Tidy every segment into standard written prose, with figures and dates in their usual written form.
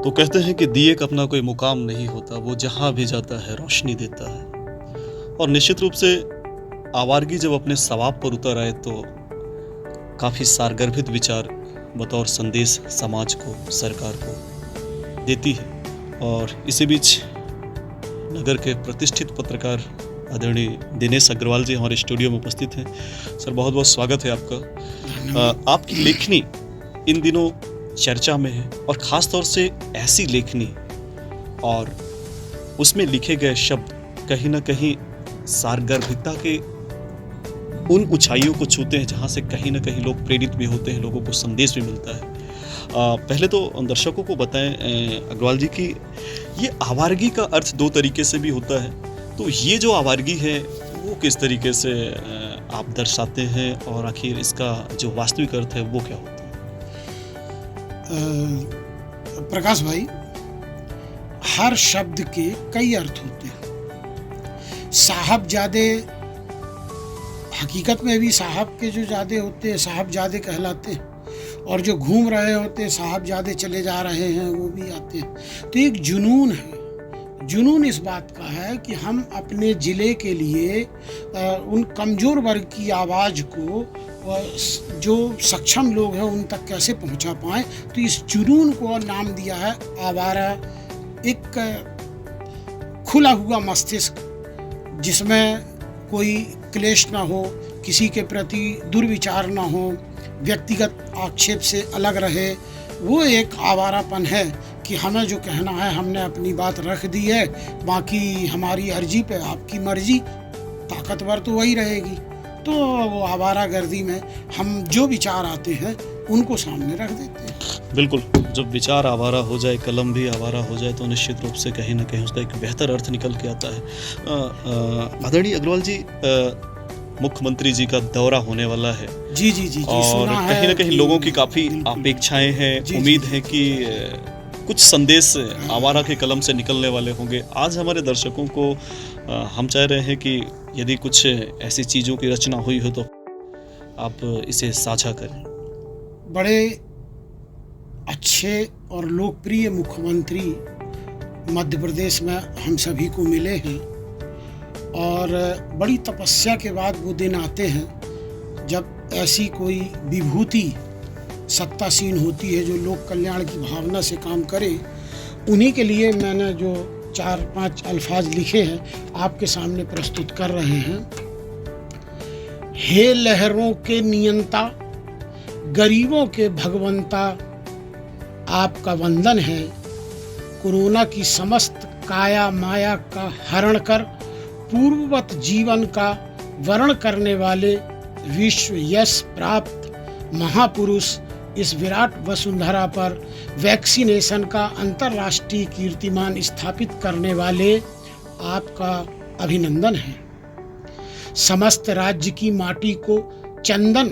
वो कहते हैं कि दिए का अपना कोई मुकाम नहीं होता, वो जहाँ भी जाता है रोशनी देता है। और निश्चित रूप से आवारगी जब अपने सवाब पर उतर आए तो काफ़ी सारगर्भित विचार बतौर संदेश समाज को, सरकार को देती है। और इसी बीच नगर के प्रतिष्ठित पत्रकार आदरणीय दिनेश अग्रवाल जी हमारे स्टूडियो में उपस्थित हैं। सर, बहुत बहुत स्वागत है आपका। आपकी लेखनी इन दिनों चर्चा में है और ख़ास तौर से ऐसी लेखनी और उसमें लिखे गए शब्द कहीं ना कहीं सारगर्भिकता के उन ऊंचाइयों को छूते हैं जहाँ से कहीं ना कहीं लोग प्रेरित भी होते हैं, लोगों को संदेश भी मिलता है। पहले तो दर्शकों को बताएं अग्रवाल जी कि ये आवारगी का अर्थ दो तरीके से भी होता है, तो ये जो आवारगी है वो किस तरीके से आप दर्शाते हैं और आखिर इसका जो वास्तविक अर्थ है वो क्या होता है? प्रकाश भाई, हर शब्द के कई अर्थ होते हैं। साहबजादे, हकीकत में भी साहब के जो जादे होते हैं साहबजादे कहलाते हैं, और जो घूम रहे होते हैं साहबजादे चले जा रहे हैं वो भी आते हैं। तो एक जुनून है। जुनून इस बात का है कि हम अपने ज़िले के लिए उन कमज़ोर वर्ग की आवाज़ को जो सक्षम लोग हैं उन तक कैसे पहुंचा पाएं। तो इस जुनून को नाम दिया है आवारा। एक खुला हुआ मस्तिष्क जिसमें कोई क्लेश ना हो, किसी के प्रति दुर्विचार ना हो, व्यक्तिगत आक्षेप से अलग रहे, वो एक आवारापन है कि हमें जो कहना है हमने अपनी बात रख दी है, बाकी हमारी अर्जी पे आपकी मर्जी, ताकतवर तो वही रहेगी। तो वो आवारागर्दी में हम जो विचार आते हैं उनको सामने रख देते हैं। बिल्कुल, जब विचार आवारा हो जाए, कलम भी आवारा हो जाए तो निश्चित रूप से कहीं ना कहीं उसका एक बेहतर अर्थ निकल के आता है। आदरणीय अग्रवाल जी, मुख्यमंत्री जी का दौरा होने वाला है। जी जी जी, और कहीं ना कहीं लोगों की काफ़ी अपेक्षाएं हैं, उम्मीद है कि कुछ संदेश आवारा के कलम से निकलने वाले होंगे। आज हमारे दर्शकों को हम चाह रहे हैं कि यदि कुछ ऐसी चीज़ों की रचना हुई हो तो आप इसे साझा करें। बड़े अच्छे और लोकप्रिय मुख्यमंत्री मध्य प्रदेश में हम सभी को मिले हैं, और बड़ी तपस्या के बाद वो दिन आते हैं जब ऐसी कोई विभूति सत्तासीन होती है जो लोक कल्याण की भावना से काम करे। उन्हीं के लिए मैंने जो 4-5 अल्फाज लिखे हैं आपके सामने प्रस्तुत कर रहे हैं। हे लहरों के नियंता, गरीबों के भगवंता, आपका वंदन है। कोरोना की समस्त काया माया का हरण कर पूर्ववत जीवन का वर्ण करने वाले विश्व यश प्राप्त महापुरुष इस विराट वसुंधरा पर वैक्सीनेशन का अंतर्राष्ट्रीय कीर्तिमान स्थापित करने वाले आपका अभिनंदन है। समस्त राज्य की माटी को चंदन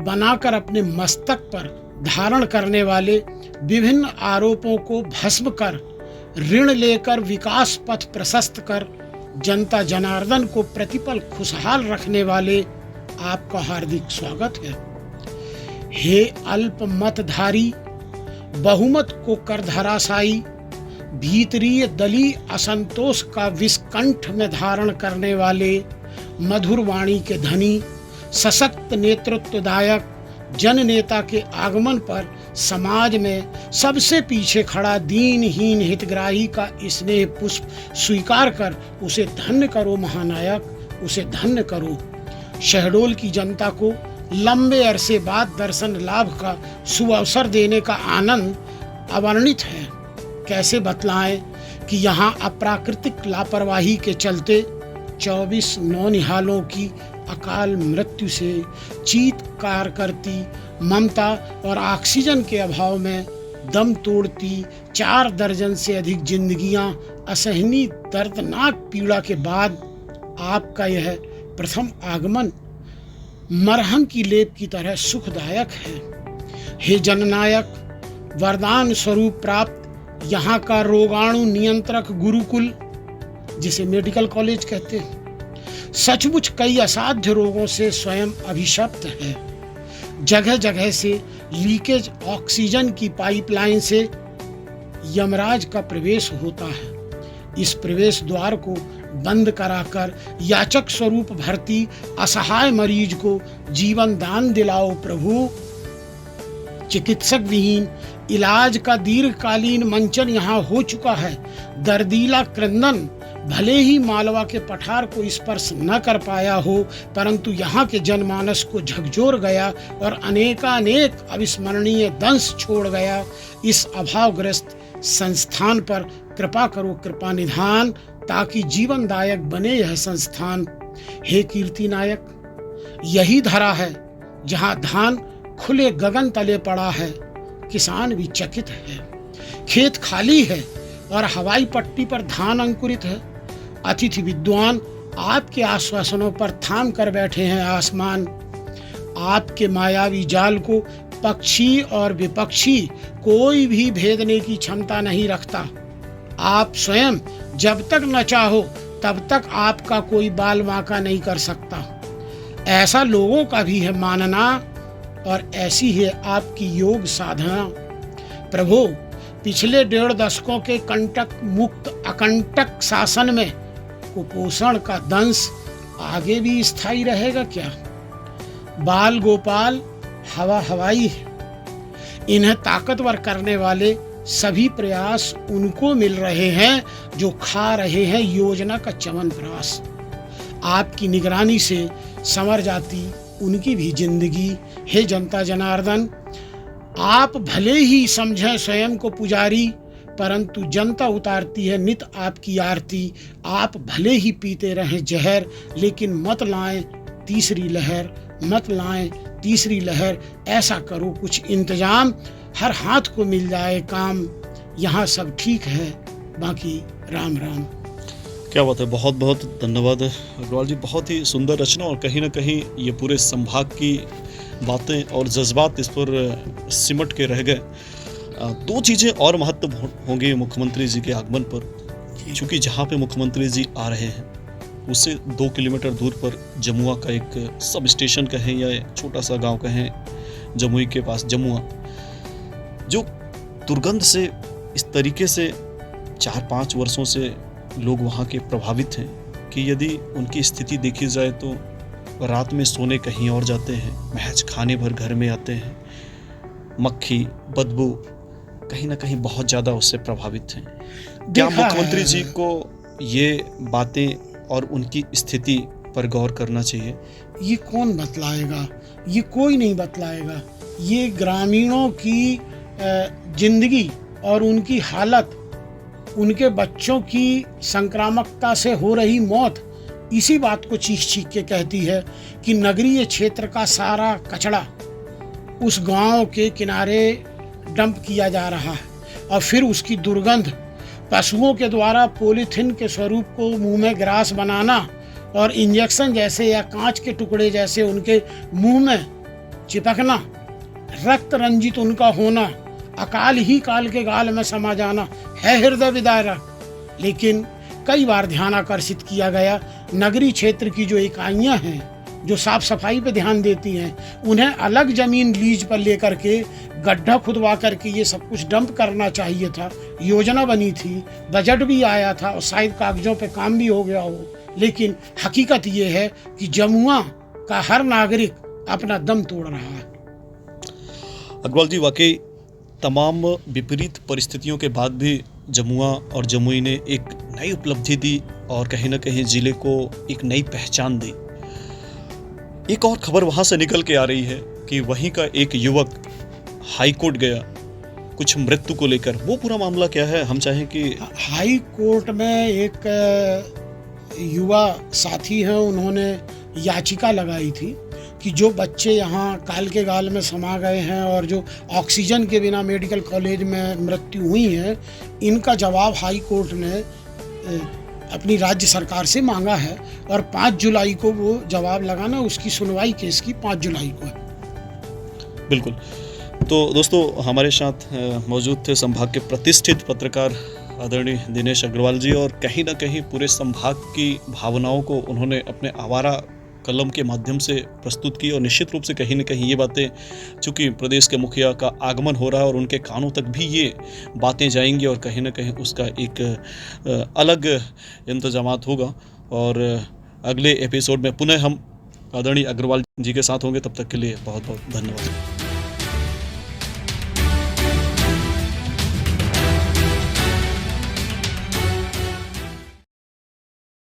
बनाकर अपने मस्तक पर धारण करने वाले, विभिन्न आरोपों को भस्म कर, ऋण लेकर विकास पथ प्रशस्त कर जनता जनार्दन को प्रतिपल खुशहाल रखने वाले आपका हार्दिक स्वागत है। हे अल्प मतधारी, बहुमत को कर धराशायी, भीतरीय दलीय असंतोष का विस्कंठ में धारण करने वाले, मधुर वाणी के धनी, सशक्त नेतृत्वदायक जन नेता के आगमन पर समाज में सबसे पीछे खड़ा दीनहीन हितग्राही का स्नेह पुष्प स्वीकार कर उसे धन्य करो महानायक, उसे धन्य करो। शहडोल की जनता को लंबे अरसे बाद दर्शन लाभ का सुअवसर देने का आनंद अवर्णित है। कैसे बतलाएं कि यहाँ अप्राकृतिक लापरवाही के चलते 24 नौनिहालों की अकाल मृत्यु से चीत्कार करती, ममता और ऑक्सीजन के अभाव में दम तोड़ती 4 दर्जन से अधिक जिंदगियां असहनीय दर्दनाक पीड़ा के बाद आपका यह प्रथम आगमन मरहम की लेप की तरह सुखदायक है। हे जननायक, वरदान स्वरूप प्राप्त यहाँ का रोगाणु नियंत्रक गुरुकुल, जिसे मेडिकल कॉलेज कहते हैं, सचमुच कई असाध्य रोगों से स्वयं अभिशप्त है। जगह जगह से लीकेज ऑक्सीजन की पाइपलाइन से यमराज का प्रवेश होता है। इस प्रवेश द्वार को बंद कराकर याचक स्वरूप भर्ती असहाय मरीज को जीवन दान दिलाओ प्रभु। चिकित्सक विहीन इलाज का दीर्घकालीन मंचन यहाँ हो चुका है। दर्दीला क्रंदन भले ही मालवा के पठार को स्पर्श न कर पाया हो, परंतु यहाँ के जनमानस को झकझोर गया और अनेकानेक अविस्मरणीय दंश छोड़ गया। इस अभावग्रस्त संस्थान पर कृपा करो कृपा निधान, ताकि जीवनदायक बने यह संस्थान। हे कीर्ति नायक, यही धरा है जहाँ धान खुले गगन तले पड़ा है। किसान भी चकित है। खेत खाली है और हवाई पट्टी पर धान अंकुरित है। अतिथि विद्वान आपके आश्वासनों पर थाम कर बैठे हैं आसमान। आपके मायावी जाल को पक्षी और विपक्षी कोई भी भेदने की क्षमता नहीं रखता। आप स्वयं जब तक न चाहो तब तक आपका कोई बाल बांका नहीं कर सकता। ऐसा लोगों का भी है मानना, और ऐसी है आपकी योग साधना। प्रभु, पिछले 1.5 दशकों के कंटक मुक्त अकंटक शासन में कुपोषण का दंश आगे भी स्थायी रहेगा क्या? बाल गोपाल हवा हवाई है। इन्हें ताकतवर करने वाले सभी प्रयास उनको मिल रहे हैं जो खा रहे हैं योजना का च्यवनप्राश। आपकी निगरानी से संवर जाती उनकी भी जिंदगी। हे जनता जनार्दन, आप भले ही समझें स्वयं को पुजारी, परंतु जनता उतारती है नित आपकी आरती। आप भले ही पीते रहें जहर, लेकिन मत लाएं तीसरी लहर, मत लाएं तीसरी लहर। ऐसा करो कुछ इंतजाम, हर हाथ को मिल जाए काम। यहाँ सब ठीक है, बाकी राम राम। क्या बात है, बहुत बहुत धन्यवाद अग्रवाल जी। बहुत ही सुंदर रचना, और कहीं ना कहीं ये पूरे संभाग की बातें और जज्बात इस पर सिमट के रह गए। 2 चीज़ें और महत्व होंगी मुख्यमंत्री जी के आगमन पर, क्योंकि जहाँ पे मुख्यमंत्री जी आ रहे हैं उससे 2 किलोमीटर दूर पर जमुआ का एक सब स्टेशन कहें या छोटा सा गांव कहें, जमुई के पास जमुआ, जो दुर्गंध से इस तरीके से 4-5 वर्षों से लोग वहाँ के प्रभावित हैं कि यदि उनकी स्थिति देखी जाए तो रात में सोने कहीं और जाते हैं, महज खाने भर घर में आते हैं। मक्खी बदबू कहीं ना कहीं बहुत ज़्यादा उससे प्रभावित हैं। क्या मुख्यमंत्री जी को ये बातें और उनकी स्थिति पर गौर करना चाहिए? ये कौन बतलाएगा? ये कोई नहीं बतलाएगा। ये ग्रामीणों की जिंदगी और उनकी हालत, उनके बच्चों की संक्रामकता से हो रही मौत, इसी बात को चीख चीख के कहती है कि नगरीय क्षेत्र का सारा कचरा उस गांव के किनारे डंप किया जा रहा है, और फिर उसकी दुर्गंध, पशुओं के द्वारा पॉलीथीन के स्वरूप को मुंह में ग्रास बनाना और इंजेक्शन जैसे या कांच के टुकड़े जैसे उनके मुंह में चिपकना, रक्त रंजित उनका होना, अकाल ही काल के गाल में समा जाना है हृदय विदारक। लेकिन कई बार ध्यान आकर्षित किया गया, नगरीय क्षेत्र की जो इकाइयां हैं जो साफ सफाई पे ध्यान देती हैं, उन्हें अलग जमीन लीज पर लेकर के गड्ढा खुदवा करके ये सब कुछ डंप करना चाहिए था। योजना बनी थी, बजट भी आया था और शायद कागजों पे काम भी हो गया हो, लेकिन हकीकत ये है कि जमुआ का हर नागरिक अपना दम तोड़ रहा है। अग्रवाल जी, वाकई तमाम विपरीत परिस्थितियों के बाद भी जमुआ और जमुई ने एक नई उपलब्धि दी और कहीं ना कहीं जिले को एक नई पहचान दी। एक और खबर वहां से निकल के आ रही है कि वहीं का एक युवक हाई कोर्ट गया कुछ मृत्यु को लेकर। वो पूरा मामला क्या है, हम चाहें कि। हाई कोर्ट में एक युवा साथी हैं, उन्होंने याचिका लगाई थी कि जो बच्चे यहाँ काल के गाल में समा गए हैं और जो ऑक्सीजन के बिना मेडिकल कॉलेज में मृत्यु हुई है, इनका जवाब हाई कोर्ट ने अपनी राज्य सरकार से मांगा है और 5 जुलाई को वो जवाब लगाना, उसकी सुनवाई केस की 5 जुलाई को है। बिल्कुल। तो दोस्तों, हमारे साथ मौजूद थे संभाग के प्रतिष्ठित पत्रकार आदरणीय दिनेश अग्रवाल जी, और कहीं ना कहीं पूरे संभाग की भावनाओं को उन्होंने अपने आवारा कलम के माध्यम से प्रस्तुत की और निश्चित रूप से कहीं न कहीं ये बातें, चूँकि प्रदेश के मुखिया का आगमन हो रहा है और उनके कानों तक भी ये बातें जाएँगी और कहीं न कहीं उसका एक अलग इंतज़ामात होगा। और अगले एपिसोड में पुनः हम आदरणीय अग्रवाल जी के साथ होंगे। तब तक के लिए बहुत-बहुत धन्यवाद।